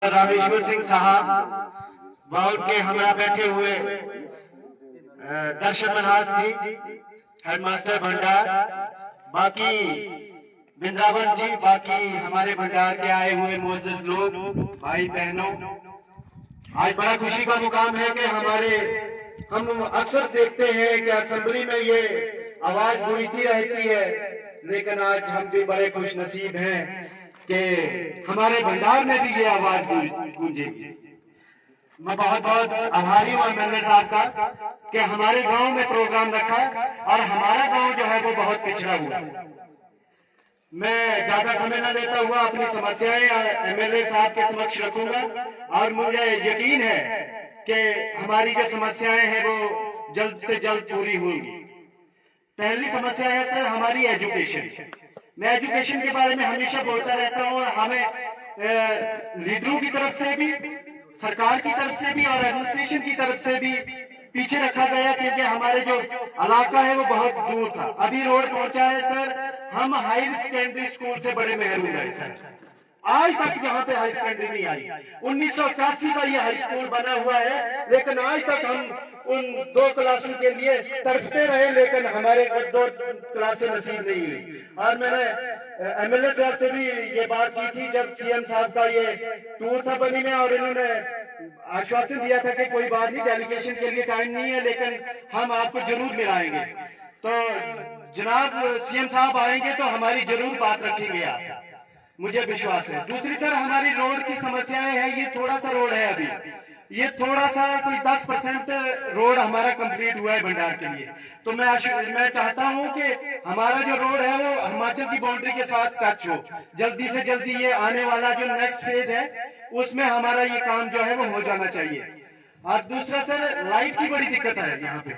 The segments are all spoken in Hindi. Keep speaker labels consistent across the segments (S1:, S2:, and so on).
S1: रामेश्वर सिंह साहब बाउल के हमरा बैठे हुए दर्शन मनहास जी, हेडमास्टर भंडार, बाकी वृंदावन जी, बाकी हमारे भंडार के आए हुए मोअज़्ज़िज़ लोग, भाई बहनों, आज बड़ा खुशी का मुकाम है कि हम अक्सर देखते हैं कि असेंबली में ये आवाज गूंजती रहती है, लेकिन आज हम भी बड़े खुश नसीब हैं कि हमारे भंडार में भी ये आवाज गूंजेगी। मैं बहुत बहुत आभारी हूँ एमएलए साहब का कि हमारे गांव में प्रोग्राम रखा और हमारा गांव जो है वो बहुत पिछड़ा हुआ है। मैं ज्यादा समय न लेता हुआ अपनी समस्याएं एमएलए साहब के समक्ष रखूंगा और मुझे यकीन है कि हमारी जो समस्याएं हैं वो जल्द से जल्द पूरी होंगी। पहली समस्या है सर हमारी एजुकेशन। मैं एजुकेशन के बारे में हमेशा बोलता रहता हूँ और हमें लीडरों की तरफ से भी, सरकार की तरफ से भी और एडमिनिस्ट्रेशन की तरफ से भी पीछे रखा गया क्योंकि हमारे जो इलाका है वो बहुत दूर था। अभी रोड पहुंचा है सर, हम हायर सेकेंडरी स्कूल से बड़े महरूम रहे सर। आज तक यहाँ पे हाई सेकेंडरी नहीं आई। 1981 का ये हाई स्कूल बना हुआ है, लेकिन आज तक हम उन 2 क्लासों के लिए तड़पते रहे, लेकिन हमारे को 2 क्लासें नसीब नहीं हुई। और मैंने एमएलए साहब से भी ये बात की थी जब सीएम साहब का ये टूर था बनी में, और इन्होंने आश्वासन दिया था कि कोई बात नहीं, डेलीगेशन के लिए टाइम नहीं है, लेकिन हम आपको जरूर मिलाएंगे। तो जनाब सीएम साहब आएंगे तो हमारी जरूर बात रखेंगे आप, मुझे विश्वास है। दूसरी सर हमारी रोड की समस्याएं हैं, ये थोड़ा सा रोड है अभी, ये थोड़ा सा कोई 10% रोड हमारा कंप्लीट हुआ है भंडार के लिए। तो मैं चाहता हूं कि हमारा जो रोड है वो हिमाचल की बाउंड्री के साथ टच हो। जल्दी से जल्दी ये आने वाला जो नेक्स्ट फेज है उसमें हमारा ये काम जो है वो हो जाना चाहिए। और दूसरा सर लाइट की बड़ी दिक्कत है यहाँ पे।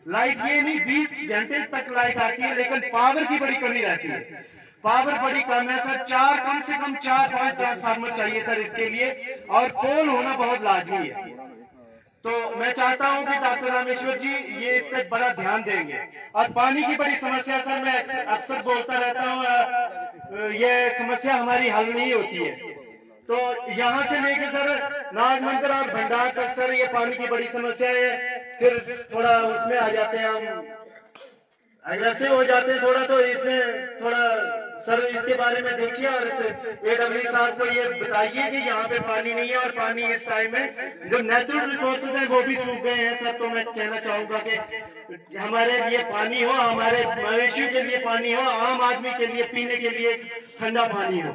S1: लाइट ये नहीं 20 घंटे तक लाइट आती है, लेकिन पावर की बड़ी कमी रहती है। पावर बड़ी कम है सर, कम से कम 4-5 ट्रांसफार्मर चाहिए सर इसके लिए, और पोल होना बहुत लाजमी है। तो मैं चाहता हूं कि डॉक्टर रामेश्वर जी ये इस पर बड़ा ध्यान देंगे। और पानी की बड़ी समस्या सर, मैं अक्सर बोलता रहता हूँ, ये समस्या हमारी हल नहीं होती है। तो यहाँ से लेके सर नागमंदिर और भंडार तक सर ये पानी की बड़ी समस्या है। फिर थोड़ा उसमें आ जाते हैं, हम अग्रेसिव हो जाते हैं थोड़ा, तो इसमें थोड़ा सर इसके बारे में देखिए और एडब्ल्यू साहब को ये बताइए कि यहाँ पे पानी नहीं है, और पानी इस टाइम में जो नेचुरल रिसोर्सेज हैं वो भी सूख गए हैं सर। तो मैं कहना चाहूंगा कि हमारे लिए पानी हो, हमारे मवेशियों के लिए पानी हो, आम आदमी के लिए पीने के लिए ठंडा पानी हो।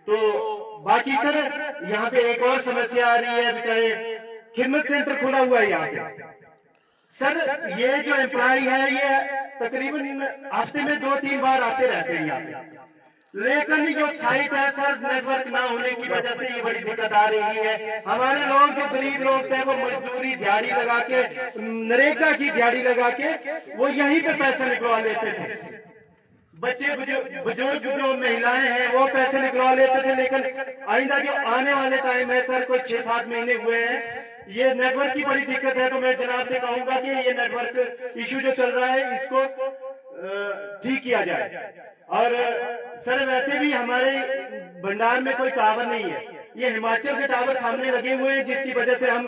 S1: तो बाकी सर यहाँ पे एक और समस्या आ रही है, बेचारे खिदमत सेंटर खुला हुआ है यहाँ पे सर। ये जो एम्प्लॉय है ये तकरीबन हफ्ते में 2-3 बार आते रहते हैं यहाँ पे, लेकिन जो साइट है सर नेटवर्क ना होने की वजह से ये बड़ी दिक्कत आ रही है। हमारे लोग जो गरीब लोग थे वो मजदूरी दिहाड़ी लगा के, नरेगा की दिहाड़ी लगा के वो यहीं पे पैसे निकलवा लेते थे। बच्चे बुजुर्ग जो महिलाएं हैं वो पैसे निकलवा लेते थे, लेकिन आइंदा जो आने वाले टाइम है सर कोई 6-7 महीने हुए हैं, ये नेटवर्क की बड़ी दिक्कत है। तो मैं जनाब से कहूंगा कि ये नेटवर्क इशू जो चल रहा है इसको ठीक किया जाए। और सर वैसे भी हमारे भंडार में कोई टावर नहीं है, ये हिमाचल के टावर सामने लगे हुए हैं जिसकी वजह से हम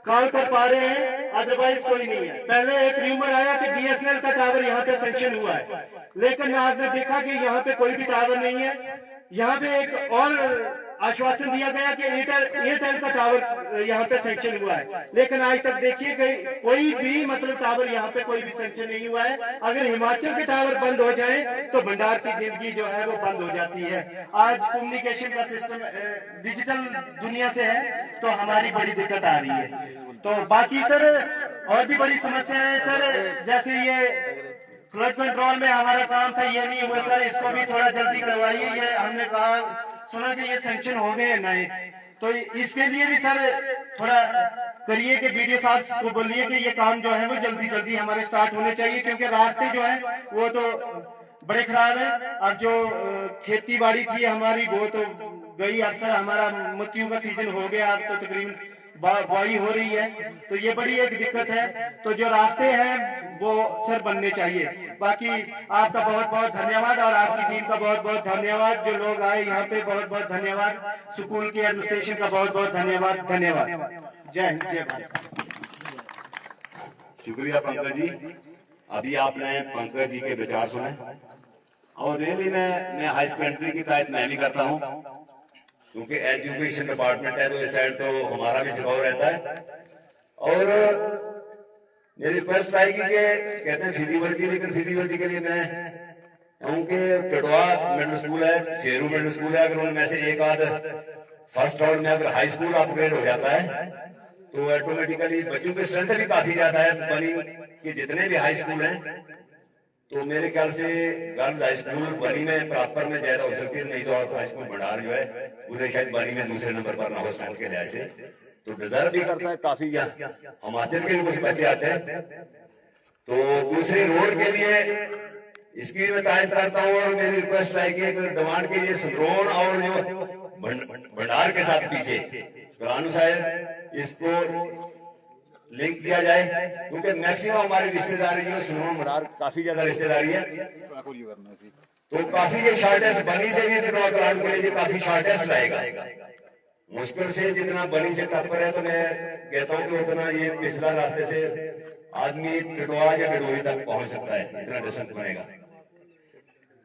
S1: कॉल कर पा रहे हैं, अदरवाइज कोई नहीं है। पहले एक र्यूमर आया कि बीएसएनएल का टावर यहाँ पे सैंक्शन हुआ है, लेकिन आपने देखा कि यहाँ पे कोई भी टावर नहीं है। यहाँ पे एक और आश्वासन दिया गया कि एयरटेल का टावर यहाँ पे सैंक्शन हुआ है, लेकिन आज तक देखिए कोई भी मतलब टावर यहाँ पे कोई भी सैंक्शन नहीं हुआ है। अगर हिमाचल के टावर बंद हो जाए तो भंडार की जिंदगी जो है वो बंद हो जाती है। आज कम्युनिकेशन का सिस्टम डिजिटल दुनिया से है, तो हमारी बड़ी दिक्कत आ रही है। तो बाकी सर और भी बड़ी समस्या है सर, जैसे ये फ्लड कंट्रोल में हमारा काम था, ये नहीं हुआ सर, इसको भी थोड़ा जल्दी करवाइए। ये हमने कहा सुना कि ये सैंक्शन हो गए नए, तो इसके लिए भी सर थोड़ा करिए कि बीडीओ साहब को बोलिए कि ये काम जो है वो जल्दी जल्दी हमारे स्टार्ट होने चाहिए, क्योंकि रास्ते जो है वो तो बड़े खराब है। और जो खेती बाड़ी थी हमारी वो तो गई। अब सर हमारा मक्कियों का सीजन हो गया, अब तो तकरीबन बड़ी हो रही है, तो ये बड़ी एक दिक्कत है। तो जो रास्ते हैं वो सर बनने चाहिए। बाकी आपका बहुत बहुत धन्यवाद और आपकी टीम का बहुत बहुत धन्यवाद। जो लोग आए यहाँ पे बहुत बहुत धन्यवाद। स्कूल के एडमिनिस्ट्रेशन का बहुत बहुत धन्यवाद। धन्यवाद। जय हिंद, जय भारत।
S2: शुक्रिया पंकज जी। अभी आपने पंकज जी के विचार सुने और रियली मैं हाई सेकेंडरी की तहत मैं भी करता हूँ, क्योंकि एजुकेशन डिपार्टमेंट है तो इस साइड तो हमारा भी झुकाव रहता है। और मेरी रिक्वेस्ट आएगी कि कहते हैं फिजिबिलिटी, लेकिन फिजिबिलिटी के लिए मैं क्योंकि टिटवा मिडिल स्कूल है, शेरू मिडिल स्कूल है, अगर उनमें से एक आध फर्स्ट राउंड में अगर हाई स्कूल अपग्रेड हो जाता है तो ऑटोमेटिकली बच्चों की स्ट्रेंथ भी काफी ज्यादा है। बनी के जितने भी हाई स्कूल हैं तो मेरे ख्याल से गर्ल्स हाई स्कूल बनी में प्रॉपर में ज्यादा हो सकती है, नहीं तो हाई स्कूल भंडार जो है उन्हें शायद बनी में दूसरे नंबर पर ना हो स्ट्रेंथ के लिहाज से, तो डिजर्व भी करता है काफी। हिमाचल के भी कुछ बच्चे आते हैं। तो दूसरी रोड के लिए इसकी भी मैं तारीफ करता हूँ और मेरी रिक्वेस्ट है कि डिमांड के लिए सदरोन और जो भंडार के साथ पीछे कुरानू साहब इसको लिंक किया जाए, क्योंकि मैक्सिमम हमारी रिश्तेदारी जो सुनो भंडार काफी ज्यादा रिश्तेदारी है, तो काफी ये शॉर्टेस्ट बनी से भी कुरानू के लिए काफी शॉर्टेस्ट रहेगा। मुश्किल से जितना बनी से टप्पर है तो मैं कहता हूँ कि उतना ये पिछला रास्ते से आदमी टिटवा या टिटोरी तक पहुंच सकता है, इतना डिस्टेंस बनेगा।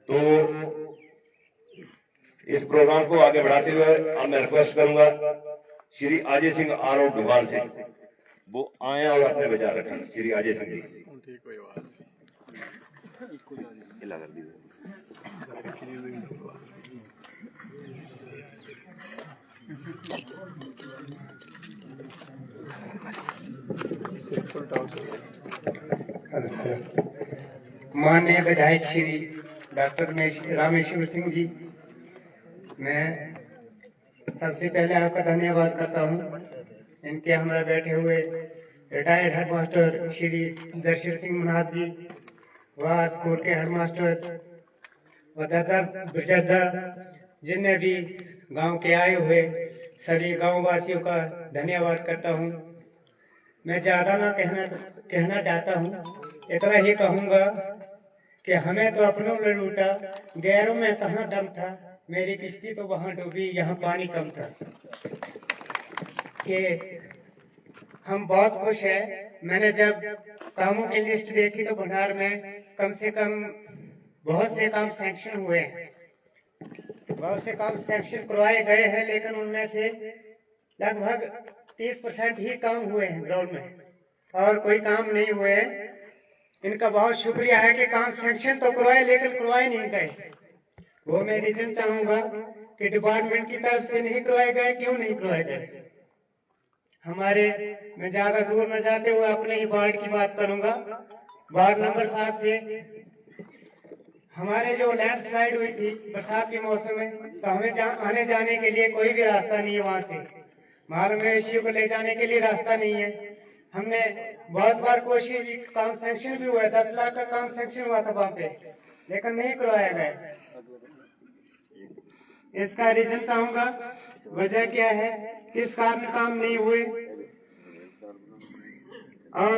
S2: तो इस प्रोग्राम को आगे बढ़ाते हुए अब मैं रिक्वेस्ट करूंगा श्री अजय सिंह आरोप भोपाल से वो आए और अपने विचार रखें। श्री अजय सिंह जी।
S3: माननीय विधायक श्री डॉक्टर रामेश्वर सिंह जी, मैं सबसे पहले आपका धन्यवाद करता हूं। इनके हमारे बैठे हुए रिटायर्ड हेडमास्टर श्री दर्शन सिंह मनाज जी व स्कूल के हेडमास्टर व दादा ब्रजदा, जिनने भी गांव के आए हुए सभी गांव वासियों का धन्यवाद करता हूं। मैं ज्यादा ना कहना चाहता हूं, इतना ही कहूंगा कि हमें तो अपनों में लूटा, गैरों में कहाँ दम था, मेरी किश्ती तो वहां डूबी, यहाँ पानी कम था। कि हम बहुत खुश हैं। मैंने जब कामों की लिस्ट देखी तो भंडार में कम से कम बहुत से काम सैंक्शन हुए हैं, बहुत से काम सैंक्शन करवाए गए हैं, लेकिन उनमें से लगभग 30% ही काम हुए हैं ग्राउंड में और कोई काम नहीं हुए हैं। इनका बहुत शुक्रिया है कि काम सैंक्शन तो करवाए लेकिन करवाए नहीं गए। वो मैं रीजन चाहूंगा कि डिपार्टमेंट की तरफ से नहीं करवाए गए, क्यों नहीं करवाए गए। हमारे, मैं ज्यादा दूर न जाते हुए अपने ही वार्ड की बात करूंगा। वार्ड नंबर 7 से हमारे जो लैंडस्लाइड हुई थी बरसात के मौसम में, तो हमें आने जाने के लिए कोई भी रास्ता नहीं है। वहां से माल मवेशियों को ले जाने के लिए रास्ता नहीं है। हमने बहुत बार कोशिश की, काम सैंक्शन भी हुआ है, 10 लाख का काम सैंक्शन हुआ था वहां पे, लेकिन नहीं करवाया गया। इसका रीजन चाहूंगा, वजह क्या है, किस कारण काम नहीं हुए। और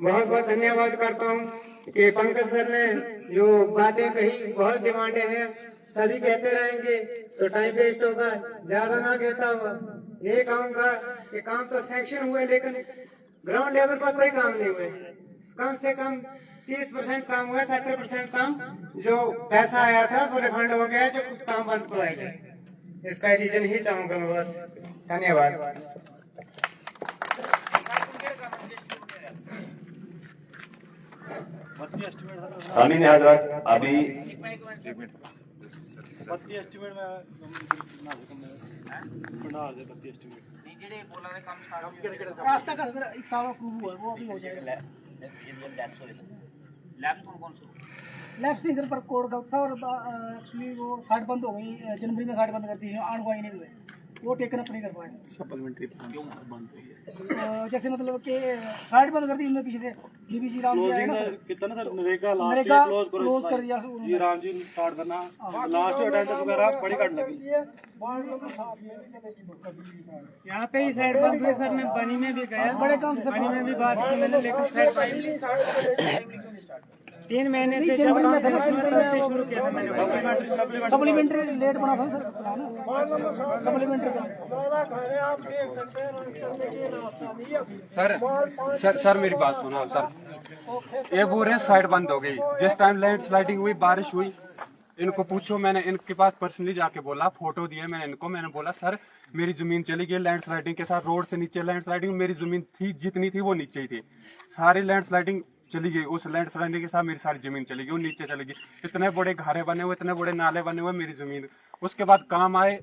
S3: बहुत बहुत धन्यवाद करता हूँ कि पंकज सर ने जो बातें कही, बहुत डिमांडें हैं, सभी कहते रहेंगे तो टाइम वेस्ट होगा, ज्यादा ना कहता हुआ ये कहूंगा कि काम तो सैंक्शन हुए लेकिन ग्राउंड लेवल पर कोई काम नहीं हुए। कम से कम 30% काम हुआ, 70% काम जो पैसा आया था वो रिफंड हो गया, जो कुछ काम बंद करवाए गए। इसका रीजन ही चाहूंगा मैं बस। धन्यवाद।
S2: सामीन हजरत, अभी
S4: रास्ता का इस साल अप्रूव हुआ है, वो अभी हो जाएगा। लैब्स नहीं सर, पर कोड गलत था और एक्चुअली वो 60 बंद हो गई जनवरी में, 60 बंद करती है, 8 नहीं हुए। वो टेकन अप नहीं कर पाए। सप्लीमेंट्री जैसे मतलब कि साइड बंद कर दी उन्होंने पीछे से डीबीसी राम जी आए ना सर,
S5: कितना sir NREGA last
S4: NREGA
S5: close
S4: कर दिया
S5: जी राम जी स्टार्ट करना लास्ट अटेंडेंस वगैरह बड़ी कट लगी।
S3: यहाँ पे ही साइड बंद हुए सर। मैं बनी में भी गया,
S4: बड़े काम से
S3: बनी में भी बात की मैंने, लेकिन साइड 3 महीने से जब
S4: जनवरी में
S3: काम
S4: था,
S3: शुरू
S4: जनवरी
S3: तब से
S4: में
S3: शुरू किया था मैंने।
S4: सप्लीमेंट्री लेट बना था सर प्लान सप्लीमेंट्री का।
S6: सर मेरी बात सुनो सर। ये बोल रहे हैं साइड बंद हो गई। जिस टाइम लैंड स्लाइडिंग हुई, बारिश हुई, इनको पूछो, मैंने इनके पास पर्सनली जाके बोला, फोटो दिए मैंने इनको। मैंने बोला सर मेरी जमीन चली गई लैंड स्लाइडिंग के साथ, रोड से नीचे लैंड स्लाइडिंग, मेरी जमीन थी जितनी थी वो नीचे ही थी, सारी लैंड स्लाइडिंग चली गई। उस लैंड स्लाइडिंग के साथ मेरी सारी जमीन चली गई, वो नीचे चली गई। इतने बड़े घारे बने हुए, इतने बड़े नाले बने हुए, मेरी जमीन। उसके बाद काम आए,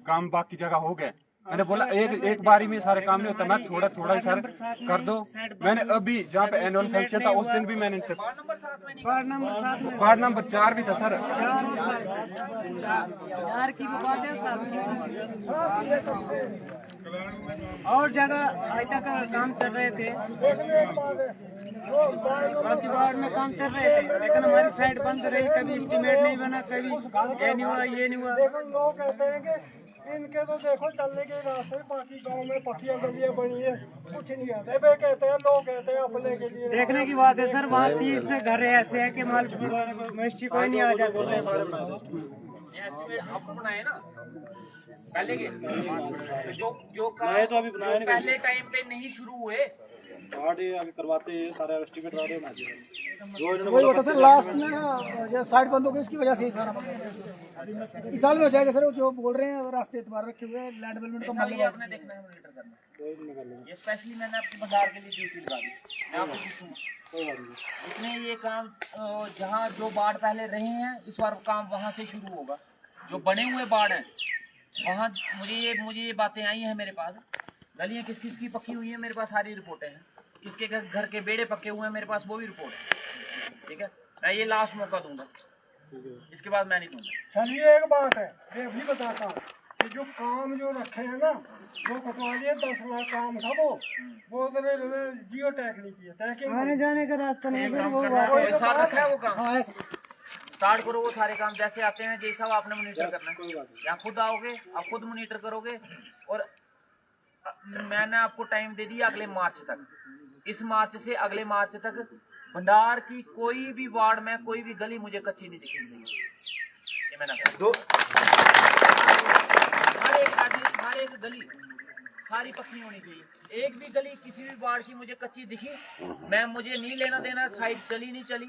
S6: काम बाकी जगह हो गए। मैंने बोला एक बारी में सारे काम नहीं होता, मैं थोड़ा थोड़ा ही सर कर दो। मैंने अभी जहाँ पे एनुअल फंक्शन था उस दिन भी मैंने इनसे वार्ड नंबर 4 भी था सर।
S3: 4 की भी बात है साहब। और जगह आज तक काम चल रहे थे, बाकी वार्ड में काम चल रहे थे, लेकिन हमारी साइड बंद रही। कभी एस्टीमेट नहीं बना, कभी ये नहीं हुआ, ये नहीं हुआ।
S5: लोग कहते हैं कि इनके तो देखो चलने के रास्ते, बाकी गांव में पक्कियां गलियां बनी है, कुछ नहीं है। वे कहते हैं, लोग कहते हैं अपने के लिए।
S3: देखने की बात है सर, वहाँ 30 घर ऐसे है कि माल मस्जिद कोई नहीं आ जा सकता।
S7: आपको बनाए ना पहले के जो
S5: नए तो अभी बनाए नहीं,
S7: पहले टाइम पे नहीं शुरू हुए।
S5: आगे करवाते हैं सारे एस्टीमेट वाले बना दिए।
S4: वही होता सर लास्ट में ना, जो साइड बंद हो गई उसकी वजह से ही सारा इस साल में हो जाएगा सर। जो बोल रहे हैं रास्ते एतबार रखे हुए लैंड डेवलपमेंट का
S7: ये आपने देखना है, मॉनिटर करना। ये स्पेशली मैंने आपकी बाजार के लिए ड्यूटी लगा दी। मैं आपको पूछूंगा इसमें ये काम जहाँ जो बाढ़ पहले रहे हैं, इस बार काम वहाँ से शुरू होगा। जो बने हुए बाढ़ हैं वहाँ मुझे ये बातें आई हैं मेरे पास। गलियाँ किस किस की पक्की हुई है मेरे पास सारी रिपोर्टें हैं। किसके घर के बेड़े पक्के हुए हैं मेरे पास वो भी रिपोर्ट है। ठीक है, मैं ये लास्ट मौका दूंगा, इसके बाद मैं नहीं दूंगा।
S5: चलिए एक बात है, मैं भी बताता हूँ कि जो काम जो रखे हैं ना, वो कटवा लिए 10 लाख काम था। वो जियो टैग नहीं किया, टैगिंग
S3: आने जाने का रास्ता नहीं है, वो
S7: कोई साथ रखा है वो काम स्टार्ट करो। वो सारे काम जैसे आते हैं जैसा आपने मॉनिटर करना है। यहाँ खुद आओगे, आप खुद मॉनिटर करोगे। और मैंने आपको टाइम दे दिया अगले मार्च तक। इस मार्च से अगले मार्च तक भंडार की कोई भी वार्ड में कोई भी गली मुझे कच्ची नहीं दिखनी चाहिए। ये मैंने हर एक गली सारी पक्की होनी चाहिए। एक भी गली किसी भी वार्ड की मुझे कच्ची दिखी, मुझे नहीं लेना देना साइड चली नहीं चली,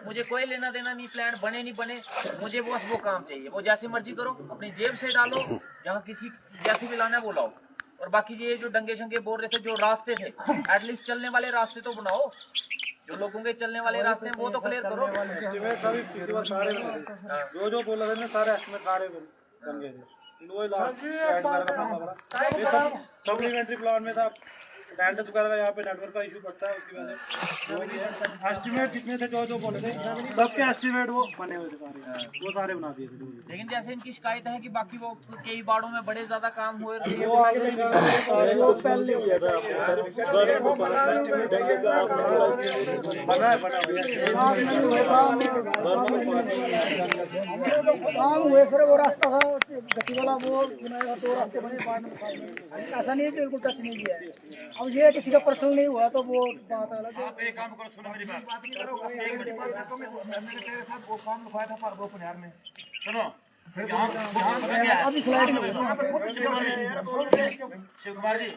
S7: मुझे कोई लेना देना नहीं, प्लान बने नहीं बने, मुझे बस वो काम चाहिए। वो जैसे मर्जी करो, अपनी जेब से डालो, जहाँ किसी जैसे भी लाना है वो लाओ। और बाकी ये जो डंगे शंगे बोल रहे थे, जो रास्ते थे एटलीस्ट चलने वाले रास्ते तो बनाओ। जो लोगों के चलने वाले रास्ते हैं वो तो क्लियर करो।
S5: जो बोला था ना सारे एस्टीमेट सारे बन गए थे। सप्लीमेंट्री प्लान में था अटेंडेंस वगैरह का, यहाँ पे नेटवर्क का इशू पड़ता है, उसकी वजह से एस्टीमेट जितने थे जो बोले थे सबके एस्टीमेट वो बने हुए थे सारे, वो सारे बना दिए थे।
S7: लेकिन जैसे इनकी शिकायत है कि बाकी वो कई बाड़ों में बड़े ज्यादा काम हुए।
S4: काम हुए सर। वो रास्ता था गति वाला, वो बनाया तो रास्ते बने बाद में। ऐसा नहीं है कि बिल्कुल टच नहीं किया है। अब ये किसी का पर्सनल नहीं हुआ तो वो बात अलग है।
S5: आप एक काम करो, सुनो मेरी बात। मैंने तेरे साथ वो काम लिखवाया था पर पंजाब में, सुनो
S4: अभी स्लाइडिंग
S5: शिव कुमार जी,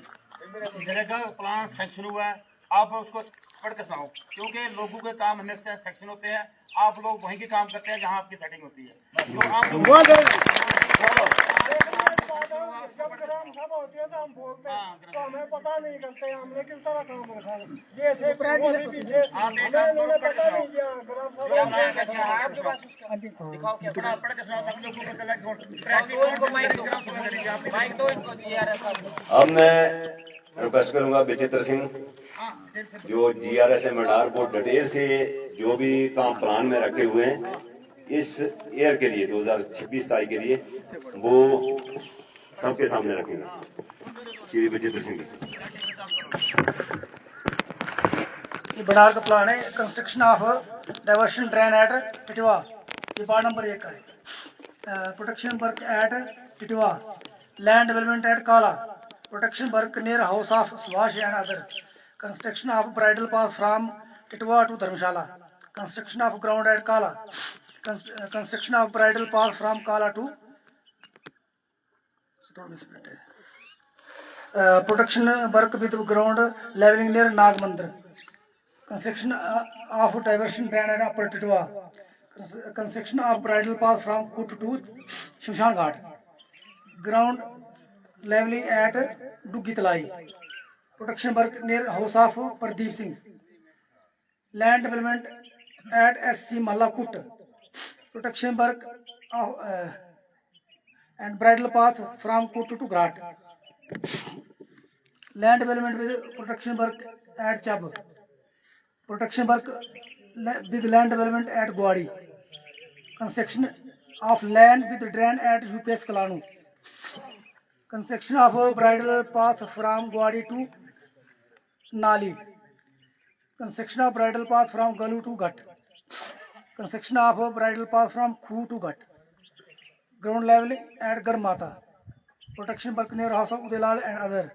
S5: जगह का प्लान सेक्शन हुआ है, आप उसको पढ़ के सुनाओ, क्योंकि लोगों के काम हमेशा सेक्शन होते हैं। आप लोग वहीं के काम करते हैं जहाँ आपकी सेटिंग होती है। जो आप हम बोलते हैं तो हमें पता नहीं करते हमने किस तरह काम रखा है। जैसे पीछे उन्होंने पता नहीं किया।
S7: दिखाओ क्या पढ़ा, पढ़ के सुनाओ ताकि लोगों को माइक दो इनको
S2: अब मैं रिक्वेस्ट करूंगा विचित्र सिंह, जो GRS मंडार को डिटेल से जो भी काम प्लान में रखे हुए हैं इस ईयर के लिए 2026 तारीख के लिए, वो सबके सामने रखेंगे। श्री बचित्र सिंह जी।
S4: ये बनार का प्लान है, construction of diversion drain at Titwa, ये वार्ड नंबर 1 का है। Protection work at Titwa, land development at Kala, protection work near house of Subhash and other, construction of bridle path from Titwa to Dharamshala, construction of ground at Kala, construction of bridle path from Kala to protection work with ground levelling near Nag Mandir, construction of diversion drain at upper Titwa, construction of bridle path from Kut to शमशान घाट, ground levelling at Duggi Talai, protection work near house of Pradeep Singh, land development at SC Malla Kut, protection work and bridle path from Kut to Ghat, land development with protection work at Chab, protection work with land development at Gwadi, construction of land with drain at UPS Kalanu, construction of a bridle path from Gwadi to Nali, construction of bridle path from Galu to Ghat, construction of a bridle path from Khu to Ghat, ground leveling at Garmata, protection work near house of Udalal and other,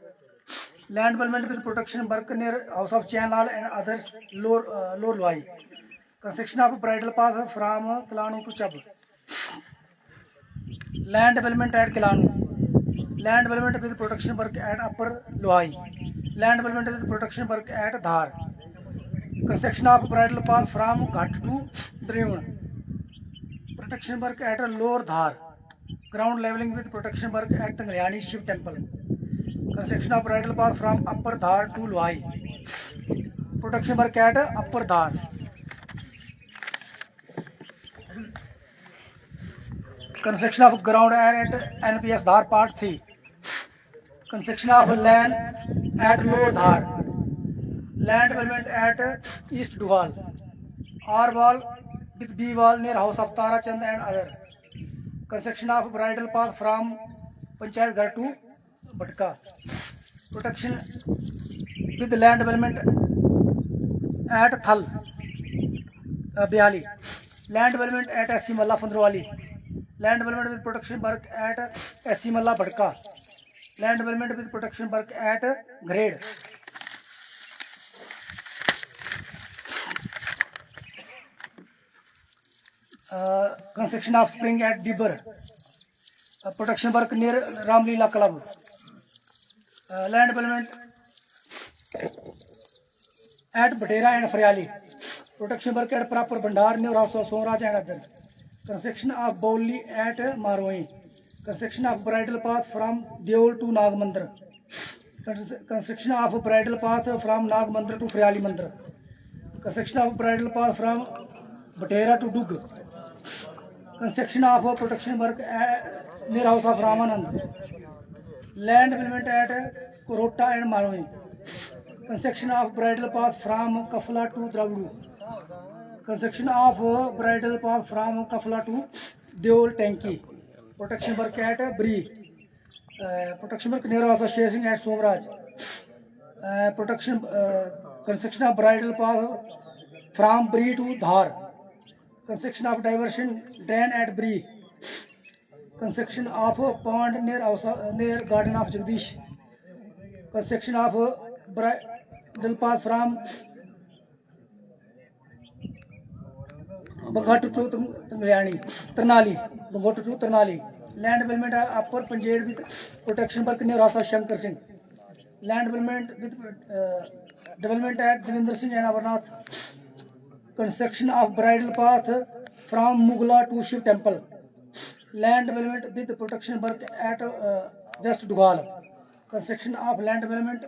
S4: land development with protection work near house of Chanlal and others, Lor Loi, construction of a bridle path from Kilanu to Chab, land development at Kilanu, land development with protection work at Upper Loi, land development with protection work at Dhar, construction of bridle path from Ghat to Drivan, protection work at Lower Dhar, ground leveling with protection work at Tangliani Shiv Temple, construction of bridle path from Upper Dhar to Luai, protection work at Upper Dhar, construction of ground at NPS Dhar Part 3, construction of land at Lower Dhar, land development at East Duhal, R wall with B wall near house of Tara Chand and other, construction of bridle path from Panchayat Ghar to Bhatka, protection with land development at Thal Biali, land development at SC Malla Fundrwali, land development with protection work at SC Malla Bhatka, land development with protection work at Grade, construction of spring at Dibber, protection work near Ramlila Club, land development at Batera and Friali, protection work at proper Bandar near house of Sonraj and other, construction of Bowli at Maroi, construction of bridle path from Deol to Nag Mandir, construction of bridle path from Nag Mandir to Friali Mandir, construction of bridle path from Batera to Dug, construction of protection work near house of Ramanand, land development at Korota and Maroi, construction of bridle path from Kafla to Dravdu, construction of bridle path from Kafla to Deol Tanki, protection work at Bree, protection work near house of Shesing at Somraj, construction of bridle path from Bree to Dhar, construction of diversion drain at Bree, construction of pond near garden of Jagdish, construction of bridle path from Bangatu to Tarnali, land development upper Panjed with protection work near house of Shankar Singh, land development with development at Devinder Singh and Amarnath, construction of bridle path from Mughla to Shiv Temple, land development with protection work at West Dugal, construction of land development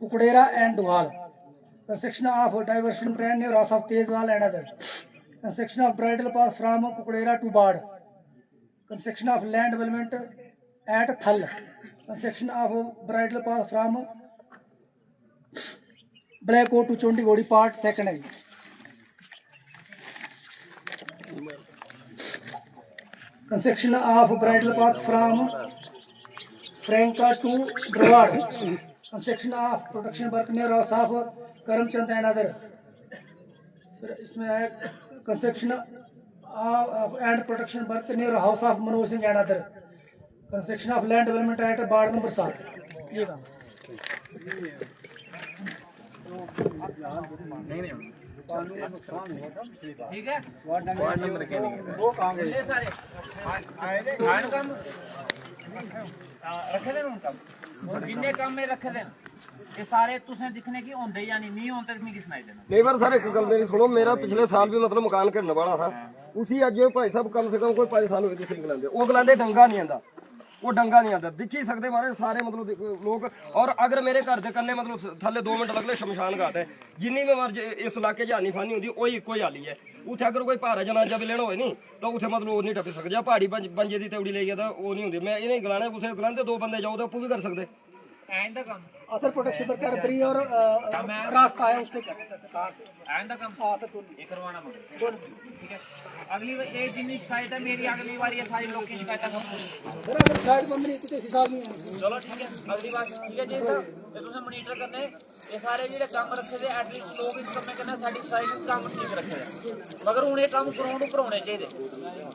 S4: Kukudera and Dugal, construction of diversion train near house of Tezwal and other, construction of bridle path from Kukudera to Bad, construction of land development at Thal, construction of bridle path from Blackwood to Chondigodi Part 2nd. Construction of bridle path from Franca to Broward. Construction of production work near house of Karamchand and other. इसमें है construction and protection work near house of Manoj Singh and other. Construction of land development act ward number 7. ये काम
S7: ठीक है. वार्ड नंबर के वो काम है सारे खान काम रखे देना उनका जिन्ने काम में रखे देना ये सारे तुसें दिखने की होंदे या नहीं होंदे मिगी सुनाई देना.
S8: नहीं पर सर एक गल मेरी सुनो, मेरा पिछले साल भी मतलब मकान घिरने वाला था. उसी अज भाई साहब कम से कम कोई 5 साल हुए सिंह गलांदे, वो गलांदे डंगा नहीं आंदा, वो डंगा नहीं आंदा. दिख ही सकते मारे सारे मतलब लोग. और अगर मेरे घर के कन्ने मतलब थले 2 मिनट लगले शमशान घाट है. जिन्नी भी मर्ज इस इलाके च हानी फानी होंदी ओही इक्को ही हाली है. उत्थे अगर कोई भारा जनाजा भी लेना होए नहीं तो उत्थे मतलब वो नहीं टप्पी सकदा. जां पहाड़ी बंजे दी तेवड़ी लेइयै तां वो नहीं होंदी. मैं इन्हें गलाना कुसै गलांदे 2 बंदे जाओ तो आपू भी कर सकदे.
S7: आइंदा काम
S4: other protection work and free और रास्ता है उसको
S7: आइंदा काम ये करवाना मगर ठीक है. अगली बार ये जितनी शिकायत है मेरी अगली बार ये सारी लोग की शिकायत है
S4: साइड बंद नहीं किसी हिसाब नहीं.
S7: चलो ठीक है अगली बार ठीक है जी सर. ये तुसें मॉनिटर करने ये सारे जेह्ड़े कम्म रखे दे एटलीस्ट लोग इस कम्मे कन्नै सैटिस्फाइड कम्म ठीक रखे दे. मगर हून एह् कम्म ग्राउंड उप्पर होने चाहिदे.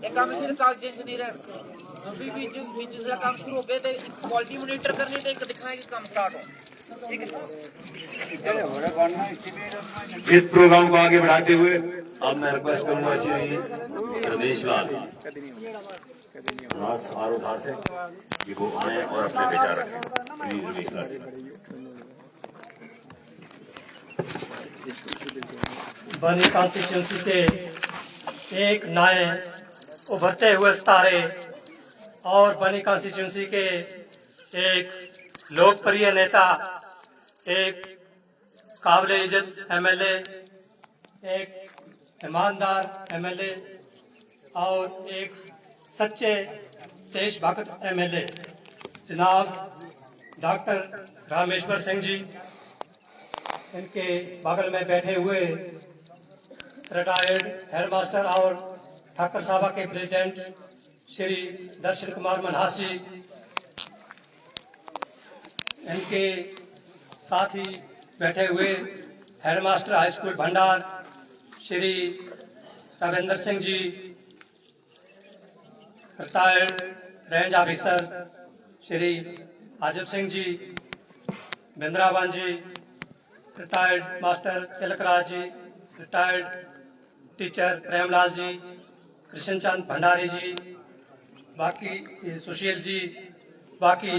S7: एह् कम्म सिर्फ कागजें च नहीं रहने. भी बिच जिसलै कम्म शुरू हो गए ते क्वालिटी मॉनिटर करनी ते इक दिक्खना कि कम्म स्टार्ट हो. ठीक है.
S2: इस प्रोग्राम को आगे बढ़ाते हुए अब मैं रिक्वेस्ट करूंगा श्री रमेश लाल आरोप से कि वो आए और अपने विचार रखें. प्लीज रमेश लाल.
S9: बनी कॉन्स्टिट्यूंसी के एक नए उभरते हुए सितारे और बनी कॉन्स्टिट्यूंसी के एक लोकप्रिय नेता, एक काबिल इज्जत एमएलए, एक ईमानदार एमएलए और एक सच्चे देशभक्त एमएलए जनाब डॉक्टर रामेश्वर सिंह जी. इनके बगल में बैठे हुए रिटायर्ड हेडमास्टर और ठाकर साहबा के प्रेसिडेंट श्री दर्शन कुमार मनहास जी. इनके साथ ही बैठे हुए headmaster high school Bhandar Shri Ravinder Singh ji, retired range officer Shri Ajib Singh ji, Bindravan ji, retired master Tilakraj ji, retired teacher Premlal ji, Krishanchand Bhandari ji, बाकी सुशील जी, बाकी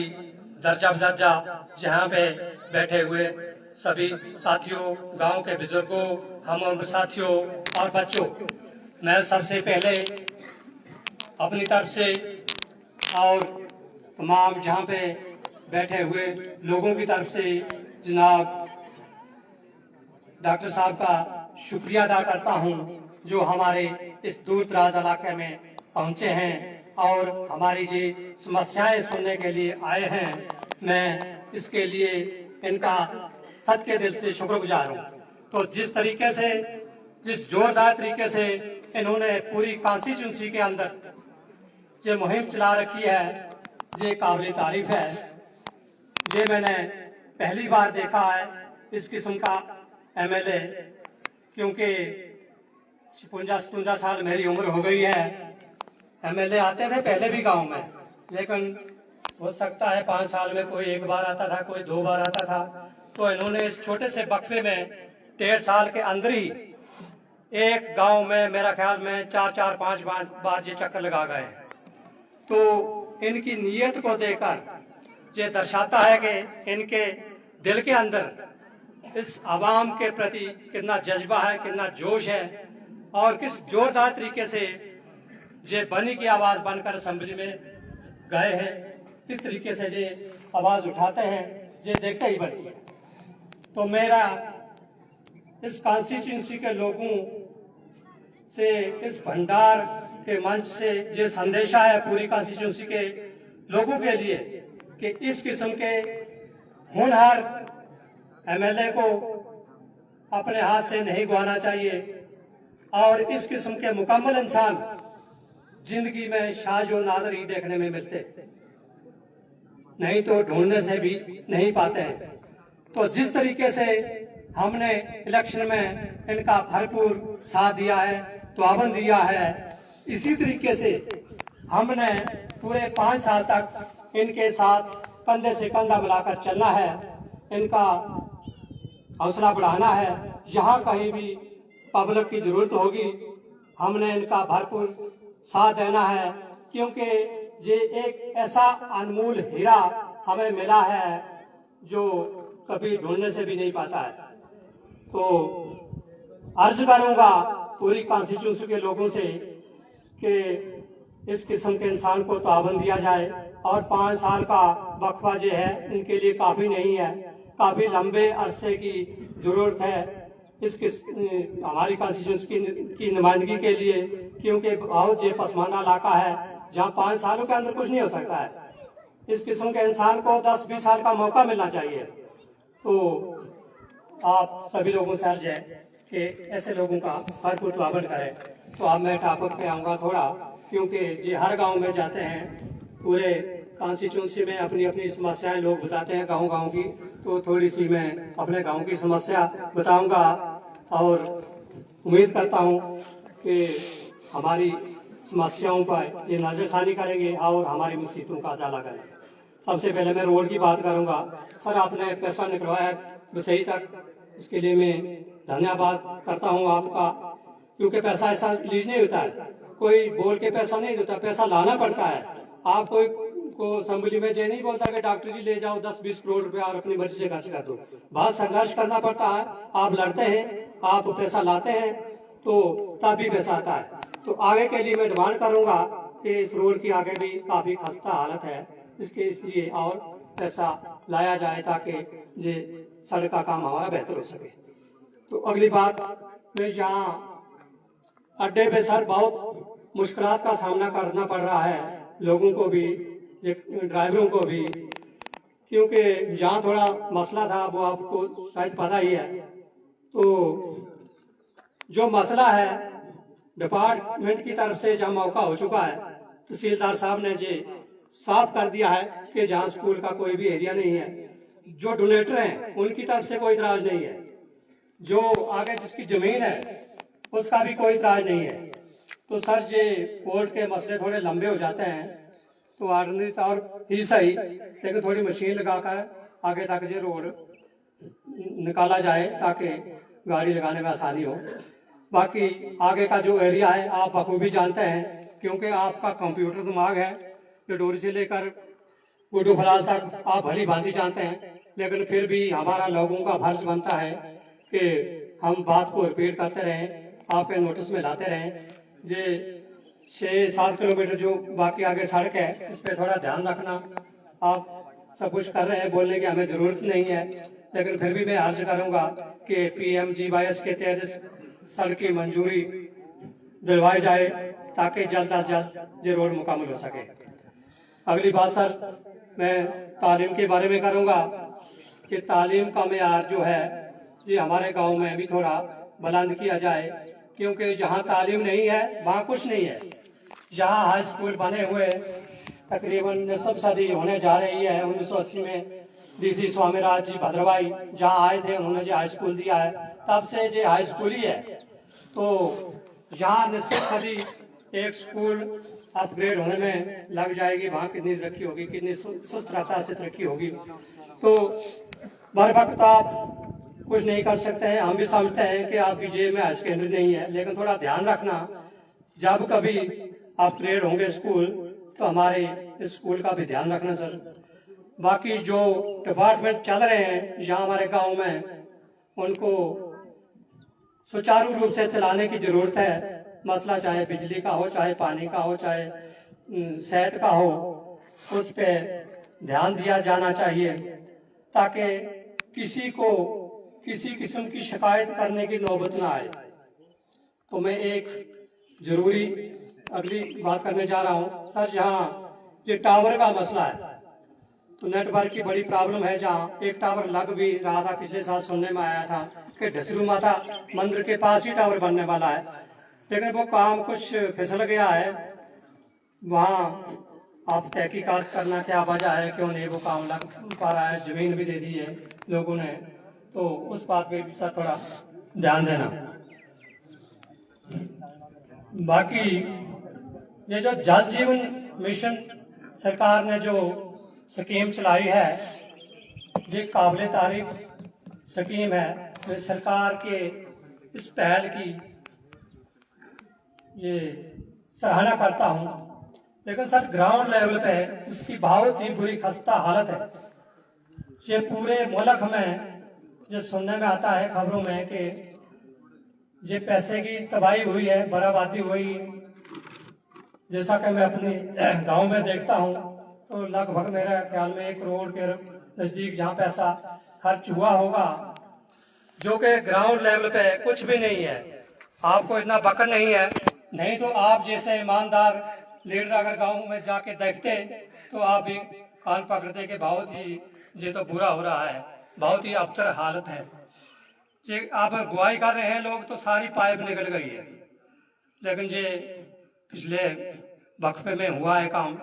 S9: दर्जा बदर्जा यहाँ पे बैठे हुए सभी साथियों, गांव के बुजुर्गों, हम उम्र साथियों और बच्चों, मैं सबसे पहले अपनी तरफ से और तमाम जहाँ पे बैठे हुए लोगों की तरफ से जनाब डॉक्टर साहब का शुक्रिया अदा करता हूँ जो हमारे इस दूर दराज इलाके में पहुँचे हैं और हमारी जी समस्याएं सुनने के लिए आए हैं. मैं इसके लिए इनका सच्चे दिल से शुक्रगुजार हूँ. तो जिस तरीके से, जिस जोरदार तरीके से इन्होंने पूरी कॉन्स्टिट्यूंसी के अंदर ये मुहिम चला रखी है, ये काबिल तारीफ है. ये मैंने पहली बार देखा है इस किस्म का एमएलए, क्योंकि 56-57 साल मेरी उम्र हो गई है. एमएलए आते थे पहले भी गांव में, लेकिन हो सकता है 5 साल में कोई 1 बार आता था, कोई 2 बार आता था. तो इन्होंने इस छोटे से वक्फे में 1.5 साल के अंदर ही एक गांव में मेरा ख्याल में 4-5 बार ये चक्कर लगा गए. तो इनकी नीयत को देखकर ये दर्शाता है कि इनके दिल के अंदर इस आवाम के प्रति कितना जज्बा है, कितना जोश है और किस जोरदार तरीके से ये बनी की आवाज बनकर असेंबली में गए हैं. किस तरीके से ये आवाज उठाते हैं ये देखते ही बनती है. तो मेरा इस कॉन्स्टिट्यूंसी के लोगों से, इस भंडार के मंच से ये संदेशा है पूरी कॉन्स्टिट्यूंसी के लोगों के लिए कि इस किस्म के होनहार एमएलए को अपने हाथ से नहीं गंवाना चाहिए और इस किस्म के मुकम्मल इंसान जिंदगी में शाज और नादर ही देखने में मिलते. नहीं तो ढूंढने से भी नहीं पाते हैं। तो जिस तरीके से हमने इलेक्शन में इनका भरपूर साथ दिया है, तुआवन दिया है, इसी तरीके से हमने पूरे 5 साल तक इनके साथ कंधे से कंधा मिलाकर चलना है, इनका हौसला बढ़ाना है। जहां कहीं भी पब्लिक की जरूरत होगी हमने इनका भरपूर साथ देना है, क्योंकि ये एक ऐसा अनमोल हीरा हमें मिला है जो कभी ढूंढने से भी नहीं पाता है। तो अर्ज करूंगा पूरी कॉन्स्टिट्यूंसी के लोगों से कि इस किस्म के इंसान को तावन दिया जाए, और 5 साल का वक्फा जो है इनके लिए काफी नहीं है, काफी लंबे अरसे की जरूरत है हमारी कॉन्स्टिट्यूंसी की नुमाइंदगी के लिए, क्योंकि बहुत जो पसमानदा इलाका है जहाँ 5 सालों के अंदर कुछ नहीं हो सकता है। इस किस्म के इंसान को 10-20 साल का मौका मिलना चाहिए। तो आप सभी लोगों से अर्ज है कि ऐसे लोगों का भरपूर तावन करें। तो अब मैं टॉपिक पे आऊँगा थोड़ा, क्योंकि ये हर गांव में जाते हैं, पूरे कॉन्स्टिट्यूंसी में अपनी अपनी समस्याएं लोग बताते हैं गांव की, तो थोड़ी सी मैं अपने गांव की समस्या बताऊंगा और उम्मीद करता हूं कि हमारी समस्याओं पर ये नजरसानी करेंगे और हमारी मुसीबतों का अजाला करेंगे। सबसे पहले मैं रोड की बात करूंगा। सर, आपने पैसा निकलवाया बसई तक, इसके लिए मैं धन्यवाद करता हूं आपका, क्योंकि पैसा ऐसा लीज नहीं होता है, कोई बोल के पैसा नहीं देता, पैसा लाना पड़ता है। आप कोई को असेंबली में ये नहीं बोलता कि डॉक्टर जी ले जाओ 10-20 करोड़ रुपया और अपनी मर्जी से खर्च कर दो। बहुत संघर्ष करना पड़ता है, आप लड़ते हैं, आप पैसा लाते हैं, तो तब भी पैसा आता है। तो आगे के लिए मैं डिमांड करूंगा कि इस रोड की आगे भी काफी खस्ता हालत है, इसलिए और पैसा लाया जाए ताकि ये सड़क का काम हमारा बेहतर हो सके। तो अगली बात, मैं यहाँ अड्डे पे सर बहुत मुश्किलात का सामना करना पड़ रहा है लोगों को भी, ड्राइवरों को भी, क्योंकि जहाँ थोड़ा मसला था वो आपको शायद पता ही है। तो जो मसला है डिपार्टमेंट की तरफ से जहाँ मौका हो चुका है, तहसीलदार साहब ने जी साफ कर दिया है कि जहाँ स्कूल का कोई भी एरिया नहीं है, जो डोनेटर हैं उनकी तरफ से कोई इतराज नहीं है, जो आगे जिसकी जमीन है उसका भी कोई इतराज नहीं है। तो सर जी कोर्ट के मसले थोड़े लंबे हो जाते हैं, तो ऑर्डिनरी तौर ही सही, लेकिन थोड़ी मशीन लगाकर आगे तक ये रोड निकाला जाए ताकि गाड़ी लगाने में आसानी हो। बाकी आगे का जो एरिया है आप बखूबी जानते हैं, क्योंकि आपका कंप्यूटर दिमाग है, डोरी से लेकर गुड्डू फलाल तक आप भली भांति जानते हैं, लेकिन फिर भी हमारा लोगों का फर्ज बनता है कि हम बात को रिपीट करते रहें, आपके नोटिस में लाते रहें। जे 6-7 किलोमीटर जो बाकी आगे सड़क है इस पे थोड़ा ध्यान रखना। आप सब कुछ कर रहे हैं, बोलने की हमें जरूरत नहीं है, लेकिन फिर भी मैं अर्ज करूंगा कि PMGYS के तहत सड़क की मंजूरी दिलवाई जाए ताकि जल्द अज जल्द ये रोड मुकम्मल हो सके। अगली बात सर, मैं तालीम के बारे में करूंगा कि तालीम का मेयार जो है ये हमारे गांव में भी थोड़ा बुलंद किया जाए, क्योंकि जहाँ तालीम नहीं है वहाँ कुछ नहीं है। जहाँ हाई स्कूल बने हुए तकरीबन निसफ सदी होने जा रही है, 1980 में DC स्वामीराज जी भद्रवाही जहाँ आए थे उन्होंने जो हाई स्कूल दिया है, तब से जो हाई स्कूल ही है। तो जहाँ निसफ सदी एक स्कूल अपग्रेड होने में लग जाएगी, वहाँ कितनी तरक्की होगी, कितनी सुस्त रफ्तार से तरक्की होगी। तो बर वक्त आप कुछ नहीं कर सकते हैं, हम भी समझते हैं कि आपकी जेब में हाई सेकेंडरी नहीं है, लेकिन थोड़ा ध्यान रखना, जब कभी अपग्रेड होंगे स्कूल तो हमारे स्कूल का भी ध्यान रखना सर। बाकी जो डिपार्टमेंट चल रहे हैं यहाँ हमारे गांव में, उनको सुचारू रूप से चलाने की जरूरत है। मसला चाहे बिजली का हो, चाहे पानी का हो, चाहे सेहत का हो, उस पर ध्यान दिया जाना चाहिए ताकि किसी को किसी किस्म की शिकायत करने की नौबत ना आए। तो मैं एक जरूरी अगली बात करने जा रहा हूँ सर। जहाँ ये टावर का मसला है तो नेटवर्क की बड़ी प्रॉब्लम है। जहाँ एक टावर लग भी रहा था, पिछले साल सुनने में आया था कि ढसरू माता मंदिर के पास ही टावर बनने वाला है, लेकिन वो काम कुछ फिसल गया है। वहाँ आप तहकीकात करना क्या वजह है, क्यों नहीं वो काम लग पा रहा है। जमीन भी दे दी है लोगों ने, तो उस बात पे भी सर थोड़ा ध्यान देना। बाकी ये जो जल जीवन मिशन सरकार ने जो स्कीम चलाई है, ये काबिल तारीफ स्कीम है। मैं सरकार के इस पहल की ये सराहना करता हूँ। लेकिन सर ग्राउंड लेवल पे इसकी बहुत ही बुरी खस्ता हालत है। ये पूरे मुल्क में जो सुनने में आता है खबरों में कि ये पैसे की तबाही हुई है, बर्बादी हुई। जैसा कि मैं अपने गांव में देखता हूँ तो लगभग मेरे ख्याल में 1 करोड़ के नजदीक जहाँ पैसा खर्च हुआ होगा, जो कि ग्राउंड लेवल पे कुछ भी नहीं है। आपको इतना बकर नहीं है, नहीं तो आप जैसे ईमानदार लीडर अगर गांव में जाके देखते तो आप भी कान पकड़ते कि बहुत ही ये तो बुरा हो रहा है, बहुत ही अबतर हालत है। ये आप बुआई कर रहे हैं लोग तो सारी पाइप निकल गई है। लेकिन ये पिछले वक्फे में हुआ है काम,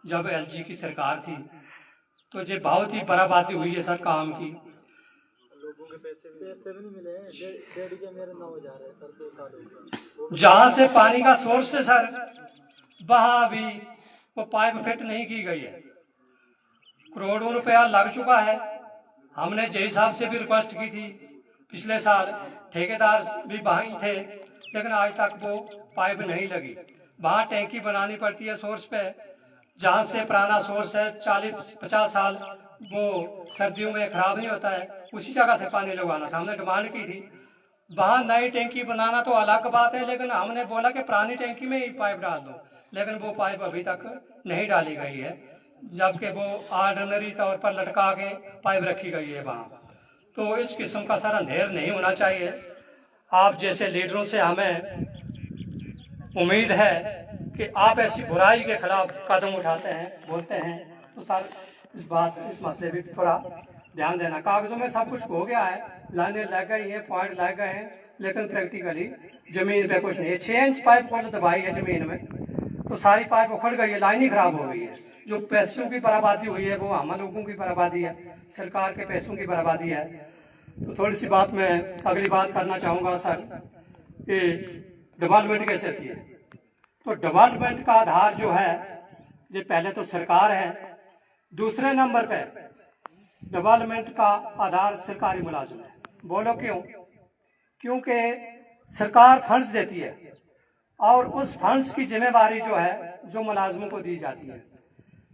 S9: जब एलजी की सरकार थी, तो ये बहुत ही बर्बादी हुई है सर काम की। जहाँ से पानी का सोर्स है सर, वहाँ भी वो पाइप फिट नहीं की गई है। करोड़ों रुपया लग चुका है। हमने जय साहब से भी रिक्वेस्ट की थी पिछले साल, ठेकेदार भी वहीं थे, लेकिन आज तक वो पाइप नहीं लगी। वहाँ टैंकी बनानी पड़ती है सोर्स पे, जहाँ से पुराना सोर्स है 40-50 साल, वो सर्दियों में खराब नहीं होता है, उसी जगह से पानी लगवाना था। हमने डिमांड की थी। वहाँ नई टैंकी बनाना तो अलग बात है, लेकिन हमने बोला कि पुरानी टैंकी में ही पाइप डाल दो, लेकिन वो पाइप अभी तक नहीं डाली गई है, जबकि वो ऑर्डिनरी तौर पर लटका के पाइप रखी गई है वहाँ। तो इस किस्म का सर अंधेर नहीं होना चाहिए। आप जैसे लीडरों से हमें उम्मीद है कि आप ऐसी बुराई के खिलाफ कदम उठाते हैं, बोलते हैं, तो सर इस मसले भी थोड़ा ध्यान देना। कागजों में सब कुछ हो गया है, लाइनें लग गई हैं, पॉइंट लग गए हैं, लेकिन प्रैक्टिकली जमीन पे कुछ नहीं है। 6 इंच पाइप को दबाई है जमीन में, तो सारी पाइप उखड़ गई है, लाइन ही खराब हो गई है। जो पैसों की बर्बादी हुई है वो हम लोगों की बर्बादी है, सरकार के पैसों की बर्बादी है। तो थोड़ी सी बात मैं अगली बात करना चाहूँगा सर कि डेवलपमेंट कैसे होती है। तो डेवलपमेंट का आधार जो है, ये पहले तो सरकार है, दूसरे नंबर पे डेवलपमेंट का आधार सरकारी मुलाजिम है। बोलो क्यों? क्योंकि सरकार फंड्स देती है और उस फंड्स की जिम्मेवारी जो है जो मुलाजिमों को दी जाती है।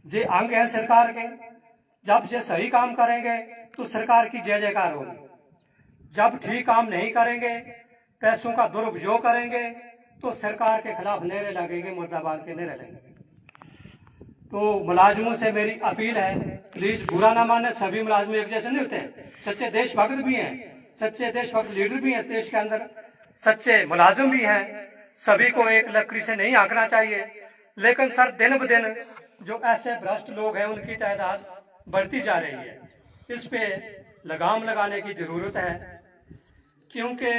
S9: ये अंग है सरकार के। जब ये सही काम करेंगे तो सरकार की जय जयकार होगी। जब ठीक काम नहीं करेंगे, पैसों का दुरुपयोग करेंगे, तो सरकार के खिलाफ नारे लगेंगे, मुर्दाबाद के नारे लगेंगे। तो मुलाजिमों से मेरी अपील है, प्लीज बुरा ना माने, सभी मुलाजिम एक जैसे नहीं होते हैं। सच्चे देशभक्त भी हैं, सच्चे देशभक्त लीडर भी हैं इस देश के अंदर, सच्चे मुलाजिम भी हैं। सभी को एक लकड़ी से नहीं आंकना चाहिए। लेकिन सर दिन ब दिन जो ऐसे भ्रष्ट लोग हैं उनकी तादाद बढ़ती जा रही है। इस पे लगाम लगाने की जरूरत है, क्योंकि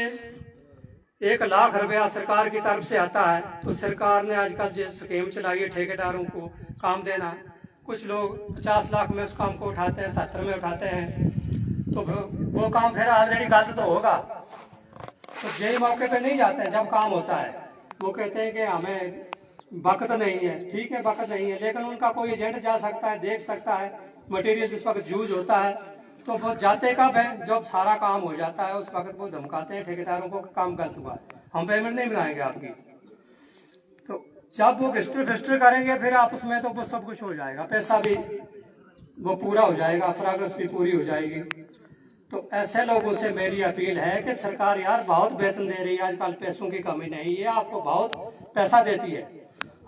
S9: 1 लाख रुपया सरकार की तरफ से आता है। तो सरकार ने आजकल जो स्कीम चलाई है ठेकेदारों को काम देना, कुछ लोग 50 लाख में उस काम को उठाते हैं, 70 में उठाते हैं, तो वो काम फिर ऑलरेडी गलत तो होगा। तो जे मौके पे नहीं जाते हैं जब काम होता है, वो कहते हैं कि हमें वक्त नहीं है। ठीक है, वक्त नहीं है, लेकिन उनका कोई एजेंट जा सकता है, देख सकता है मटेरियल जिस वक्त यूज होता है, तो वो जाते कब है? जब सारा काम हो जाता है उस वक्त वो धमकाते हैं ठेकेदारों को, काम गलत हुआ, हम पेमेंट नहीं बनाएंगे आपकी। तो जब वो रजिस्टर करेंगे फिर आपस में, तो वो सब कुछ हो जाएगा, पैसा भी वो पूरा हो जाएगा, प्रोग्रेस भी पूरी हो जाएगी। तो ऐसे लोगों से मेरी अपील है कि सरकार यार बहुत वेतन दे रही है, आजकल पैसों की कमी नहीं है, आपको बहुत पैसा देती है,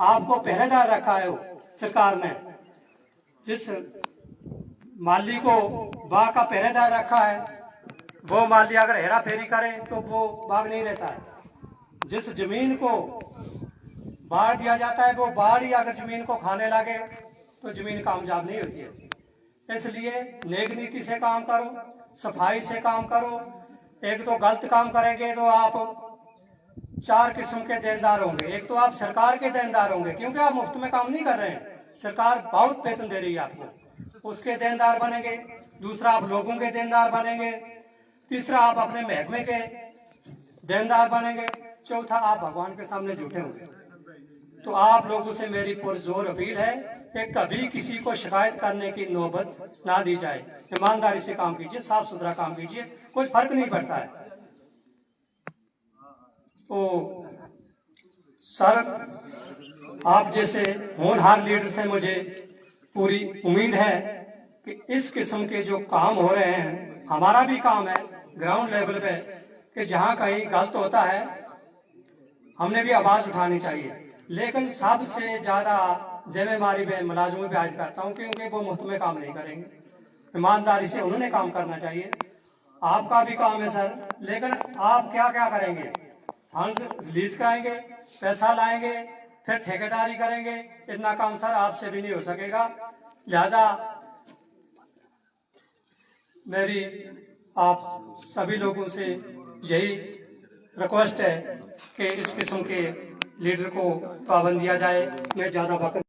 S9: आपको पहरेदार रखा है सरकार ने। जिस माली को बाग का पहरेदार रखा है, वो माली अगर हेरा फेरी करे तो वो बाग नहीं रहता है। जिस जमीन को बाढ़ दिया जाता है, वो बाढ़ ही अगर जमीन को खाने लगे तो जमीन कामयाब नहीं होती है। इसलिए नेक नीति से काम करो, सफाई से काम करो। एक तो गलत काम करेंगे तो आप 4 किस्म के देनदार होंगे। एक तो आप सरकार के देनदार होंगे, क्योंकि आप मुफ्त में काम नहीं कर रहे हैं, सरकार बहुत वेतन दे रही है आपको, उसके देनदार बनेंगे। दूसरा, आप लोगों के देनदार बनेंगे। तीसरा, आप अपने महकमे के देनदार बनेंगे। चौथा, आप भगवान के सामने झूठे होंगे। तो आप लोगों से मेरी पुरजोर अपील है कि कभी किसी को शिकायत करने की नौबत ना दी जाए। ईमानदारी से काम कीजिए, साफ सुथरा काम कीजिए, कुछ फर्क नहीं पड़ता है। तो सर, आप जैसे होनहार लीडर से मुझे पूरी उम्मीद है कि इस किस्म के जो काम हो रहे हैं, हमारा भी काम है ग्राउंड लेवल पे कि जहां कहीं गलत होता है हमने भी आवाज उठानी चाहिए। लेकिन सबसे ज्यादा जिम्मेवारी मैं मुलाजिमों पे आयद करता हूँ, क्योंकि वो मुफ्त में काम नहीं करेंगे, ईमानदारी से उन्होंने काम करना चाहिए। आपका भी काम है सर, लेकिन आप क्या क्या करेंगे? फंड रिलीज कराएंगे, पैसा लाएंगे, फिर ठेकेदारी करेंगे। इतना काम सर आपसे भी नहीं हो सकेगा। लिहाजा मेरी आप सभी लोगों से यही रिक्वेस्ट है कि इस किस्म के लीडर को पाबंद दिया जाए। मैं ज्यादा वक्त